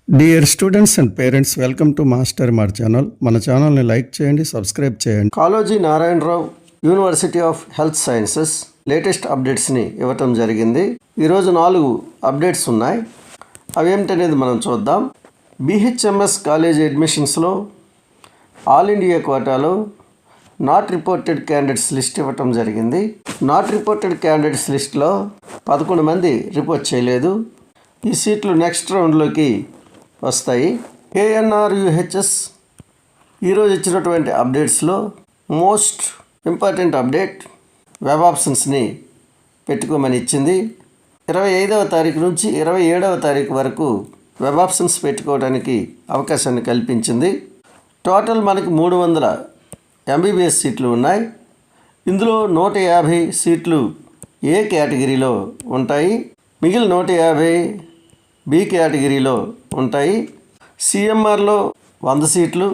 Dear students and parents, welcome to master mar channel. మన ఛానల్ని like చేయండి, subscribe చేయండి. Kaloji Narayanarao university of health sciences latest అప్డేట్స్ని ఇవ్వటం జరిగింది. ఈరోజు 4 అప్డేట్స్ ఉన్నాయి. అవేమిటనేది మనం చూద్దాం. బిహెచ్ఎంఎస్ కాలేజ్ అడ్మిషన్స్లో ఆల్ ఇండియా కోటాలో నాట్ రిపోర్టెడ్ క్యాండిడేట్స్ లిస్ట్ ఇవ్వటం జరిగింది. నాట్ రిపోర్టెడ్ క్యాండిడేట్స్ లిస్ట్లో 11 మంది రిపోర్ట్ చేయలేదు. ఈ సీట్లు నెక్స్ట్ రౌండ్లోకి వస్తాయి. ఏఎన్ఆర్యుహెచ్ఎస్ ఈరోజు ఇచ్చినటువంటి అప్డేట్స్లో మోస్ట్ ఇంపార్టెంట్ అప్డేట్ వెబ్ ఆప్షన్స్ని పెట్టుకోమని ఇచ్చింది. 25వ తారీఖు నుంచి 27వ తారీఖు వరకు వెబ్ ఆప్షన్స్ పెట్టుకోవడానికి అవకాశాన్ని కల్పించింది. టోటల్ మనకి 300 ఎంబీబీఎస్ సీట్లు ఉన్నాయి. ఇందులో 150 సీట్లు ఏ కేటగిరీలో ఉంటాయి, మిగిలిన 150 బి కేటగిరీలో ఉంటాయి. సిఎంఆర్లో 100 సీట్లు,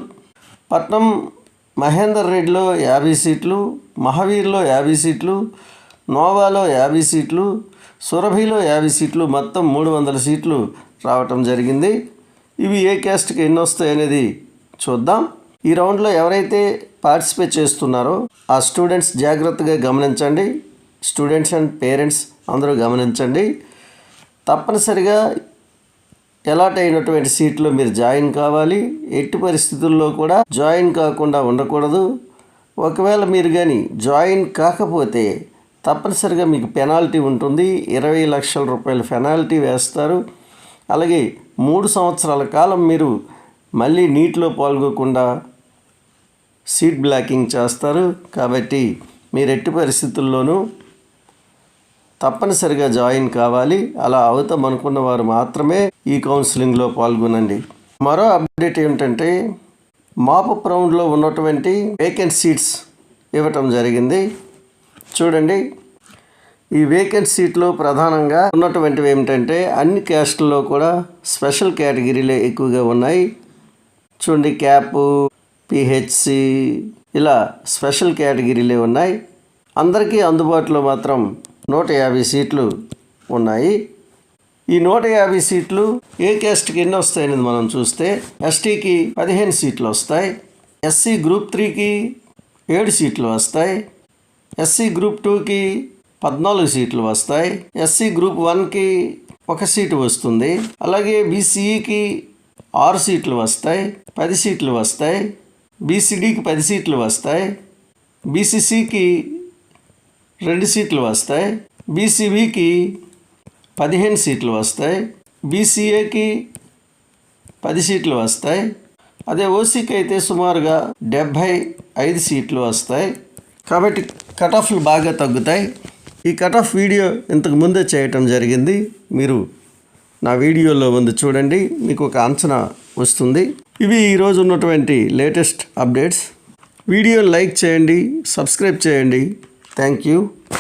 పట్నం మహేందర్ రెడ్డిలో 50 సీట్లు, మహావీర్లో 50 సీట్లు, నోవాలో 50 సీట్లు, సురభిలో 50 సీట్లు, మొత్తం 300 సీట్లు రావటం జరిగింది. ఇవి ఏ క్యాస్ట్కి ఎన్ని వస్తాయి అనేది చూద్దాం. ఈ రౌండ్లో ఎవరైతే పార్టిసిపేట్ చేస్తున్నారో ఆ స్టూడెంట్స్ జాగ్రత్తగా గమనించండి. స్టూడెంట్స్ అండ్ పేరెంట్స్ అందరూ గమనించండి. తప్పనిసరిగా అలాట్ అయినటువంటి సీట్లో మీరు జాయిన్ కావాలి. ఎట్టి పరిస్థితుల్లో కూడా జాయిన్ కాకుండా ఉండకూడదు. ఒకవేళ మీరు కానీ జాయిన్ కాకపోతే తప్పనిసరిగా మీకు పెనాల్టీ ఉంటుంది. 20 లక్షల రూపాయల పెనాల్టీ వేస్తారు. అలాగే 3 సంవత్సరాల కాలం మీరు మళ్ళీ నీటిలో పాల్గొకుండా సీట్ బ్లాకింగ్ చేస్తారు. కాబట్టి మీరు ఎట్టి పరిస్థితుల్లోనూ తప్పనిసరిగా జాయిన్ కావాలి. అలా అవుతాం అనుకున్న వారు మాత్రమే ఈ కౌన్సిలింగ్లో పాల్గొనండి. మరో అప్డేట్ ఏమిటంటే మాపప్ రౌండ్లో ఉన్నటువంటి వేకెంట్ సీట్స్ ఇవ్వటం జరిగింది. చూడండి, ఈ వేకెంట్ సీట్లో ప్రధానంగా ఉన్నటువంటివి ఏమిటంటే అన్ని క్యాస్టుల్లో కూడా స్పెషల్ కేటగిరీలే ఎక్కువగా ఉన్నాయి. చూడండి, క్యాప్, పిహెచ్సి ఇలా స్పెషల్ కేటగిరీలే ఉన్నాయి. అందరికీ అందుబాటులో మాత్రం 150 సీట్లు ఉన్నాయి. ఈ 150 సీట్లు ఏ క్యాస్ట్కి ఎన్ని వస్తాయనేది మనం చూస్తే ఎస్టీకి 15 సీట్లు వస్తాయి, ఎస్సీ గ్రూప్ 3కి 7 సీట్లు వస్తాయి, ఎస్సీ గ్రూప్ 2కి 14 సీట్లు వస్తాయి, ఎస్సీ గ్రూప్ 1కి 1 సీటు వస్తుంది. అలాగే బీసీఈకి 6 సీట్లు వస్తాయి, 10 సీట్లు వస్తాయి, బీసీడీకి 10 సీట్లు వస్తాయి, బీసీసీకి 2 సీట్లు వస్తాయి, బీసీబీకి 15 సీట్లు వస్తాయి, బీసీఏకి 10 సీట్లు వస్తాయి. అదే ఓసీకి అయితే సుమారుగా 75 సీట్లు వస్తాయి. కాబట్టి కట్ ఆఫ్లు బాగా తగ్గుతాయి. ఈ కట్ ఆఫ్ వీడియో ఇంతకు ముందే చేయటం జరిగింది. మీరు నా వీడియోలో ముందు చూడండి, మీకు ఒక అంచనా వస్తుంది. ఇవి ఈరోజు ఉన్నటువంటి లేటెస్ట్ అప్డేట్స్. వీడియోని లైక్ చేయండి, సబ్స్క్రైబ్ చేయండి. Thank you.